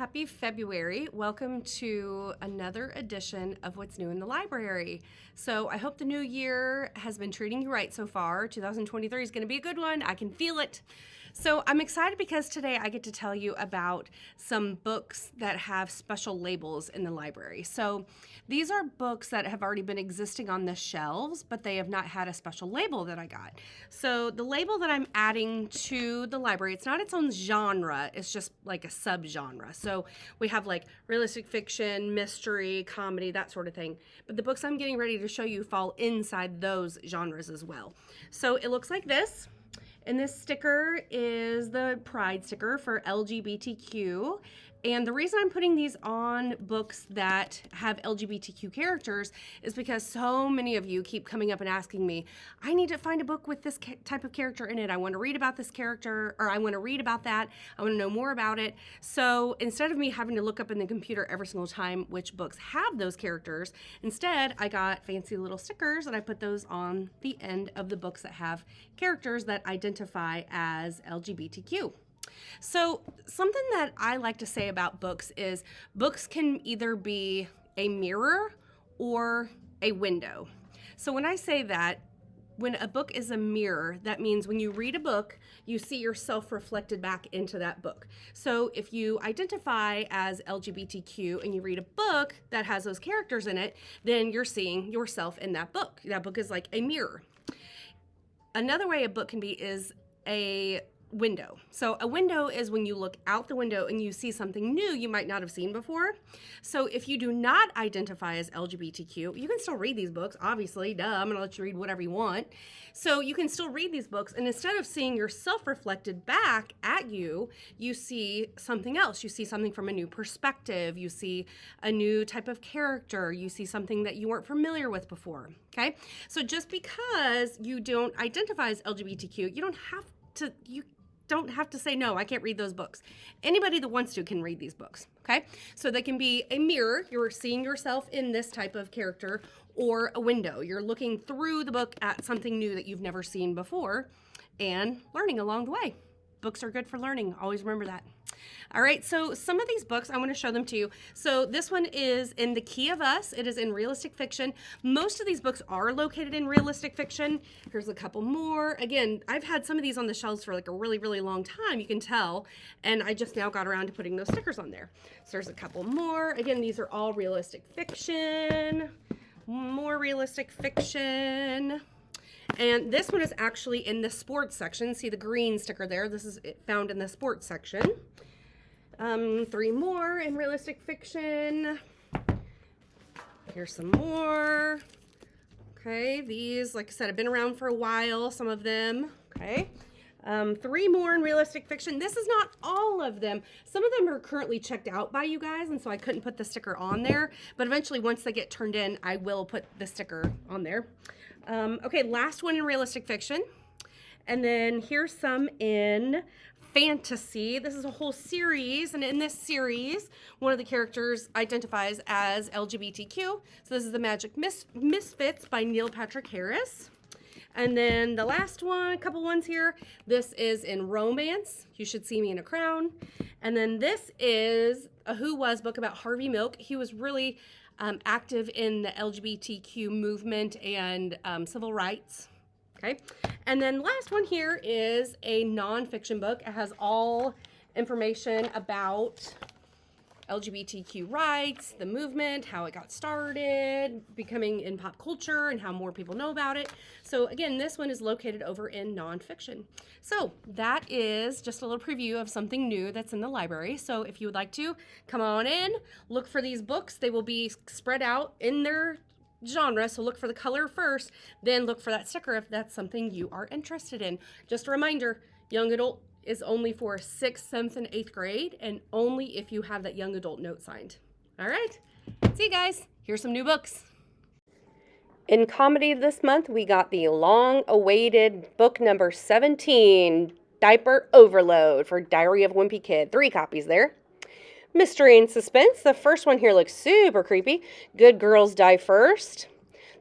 happy February. Welcome to another edition of What's New in the Library. So I hope the new year has been treating you right so far. 2023 is going to be a good one. I can feel it. So I'm excited because today I get to tell you about some books that have special labels in the library. So these are books that have already been existing on the shelves, but they have not had a special label that I got. So the label that I'm adding to the library, it's not its own genre, it's just like a subgenre. So we have like realistic fiction, mystery, comedy, that sort of thing. But the books I'm getting ready to show you fall inside those genres as well. So it looks like this. And this sticker is the Pride sticker for LGBTQ. And the reason I'm putting these on books that have LGBTQ characters is because so many of you keep coming up and asking me, I need to find a book with this type of character in it. I want to read about this character, or I want to read about that. I want to know more about it. So instead of me having to look up in the computer every single time which books have those characters, instead I got fancy little stickers and I put those on the end of the books that have characters that identify as LGBTQ. So something that I like to say about books is books can either be a mirror or a window. So when I say that, when a book is a mirror, that means when you read a book, you see yourself reflected back into that book. So if you identify as LGBTQ and you read a book that has those characters in it, then you're seeing yourself in that book. That book is like a mirror. Another way a book can be is a window. So a window is when you look out the window and you see something new you might not have seen before. So if you do not identify as LGBTQ, you can still read these books, obviously, duh, I'm gonna let you read whatever you want. So you can still read these books, and instead of seeing yourself reflected back at you, you see something else. You see something from a new perspective. You see a new type of character. You see something that you weren't familiar with before, okay? So just because you don't identify as LGBTQ, you don't have to say, no, I can't read those books. Anybody that wants to can read these books, okay? So they can be a mirror, you're seeing yourself in this type of character, or a window. You're looking through the book at something new that you've never seen before and learning along the way. Books are good for learning, always remember that. All right, so some of these books, I want to show them to you. So this one is in The Key of Us. It is in realistic fiction. Most of these books are located in realistic fiction. Here's a couple more. Again, I've had some of these on the shelves for like a really, really long time, you can tell, and I just now got around to putting those stickers on there. So there's a couple more. Again, these are all realistic fiction. More realistic fiction. And this one is actually in the sports section. See the green sticker there? This is found in the sports section. 3 more in realistic fiction. Here's some more. Okay, these, like I said, have been around for a while, some of them. Okay. 3 more in realistic fiction. This is not all of them. Some of them are currently checked out by you guys, and so I couldn't put the sticker on there. But eventually, once they get turned in, I will put the sticker on there. Okay, last one in realistic fiction. And then here's some in fantasy. This is a whole series, and in this series, one of the characters identifies as LGBTQ. So this is The Magic Misfits by Neil Patrick Harris. And then the last one, a couple ones here. This is in romance. You Should See Me in a Crown. And then this is a Who Was book about Harvey Milk. He was really active in the LGBTQ movement and civil rights. Okay. And then last one here is a nonfiction book. It has all information about LGBTQ rights, the movement, how it got started, becoming in pop culture, and how more people know about it. So again, this one is located over in nonfiction. So that is just a little preview of something new that's in the library. So if you would like to, come on in, look for these books. They will be spread out in their genre, so look for the color first, then look for that sticker if that's something you are interested in. Just a reminder, young adult is only for 6th, 7th, and 8th grade, and only if you have that young adult note signed. All right, see you guys. Here's some new books. In comedy this month, we got the long-awaited book number 17, Diaper Overload for Diary of a Wimpy Kid. 3 copies there. Mystery and suspense. The first one here looks super creepy. Good Girls Die First.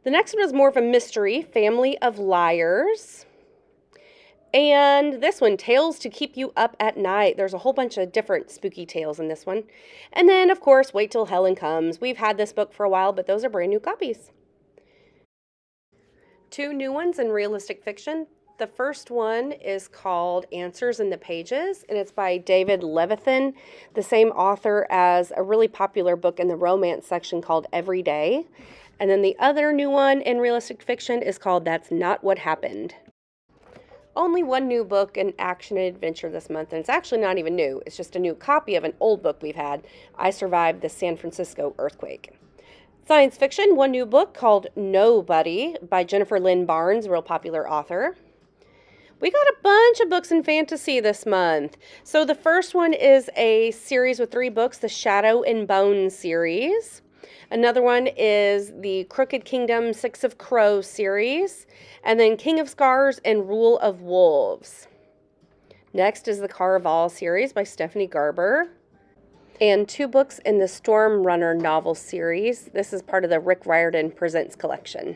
The next one is more of a mystery, Family of Liars. And this one, Tales to Keep You Up at Night. There's a whole bunch of different spooky tales in this one. And then, of course, Wait Till Helen Comes. We've had this book for a while, but those are brand new copies. 2 new ones in realistic fiction. The first one is called Answers in the Pages, and it's by David Levithan, the same author as a really popular book in the romance section called Every Day. And then the other new one in realistic fiction is called That's Not What Happened. Only one new book in action and adventure this month, and it's actually not even new. It's just a new copy of an old book we've had, I Survived the San Francisco Earthquake. Science fiction, one new book called Nobody by Jennifer Lynn Barnes, a real popular author. We got a bunch of books in fantasy this month. So the first one is a series with 3 books, the Shadow and Bone series. Another one is the Crooked Kingdom 6 of Crows series. And then King of Scars and Rule of Wolves. Next is the Caraval series by Stephanie Garber. And 2 books in the Storm Runner novel series. This is part of the Rick Riordan Presents collection.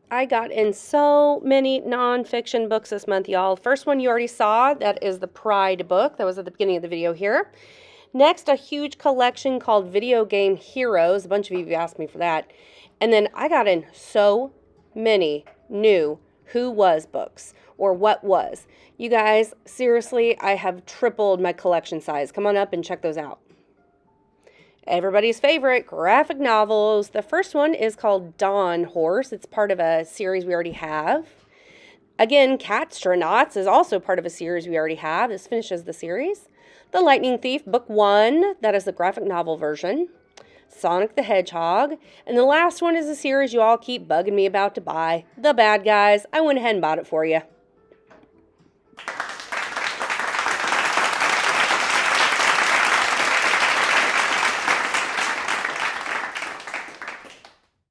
I got in so many nonfiction books this month, y'all. First one you already saw, that is the Pride book. That was at the beginning of the video here. Next, a huge collection called Video Game Heroes. A bunch of you asked me for that. And then I got in so many new Who Was books, or What Was. You guys, seriously, I have tripled my collection size. Come on up and check those out. Everybody's favorite graphic novels. The first one is called Dawn Horse. It's part of a series we already have. Again, Catstronauts is also part of a series we already have. This finishes the series. The Lightning Thief, Book 1. That is the graphic novel version. Sonic the Hedgehog. And the last one is a series you all keep bugging me about to buy. The Bad Guys. I went ahead and bought it for you.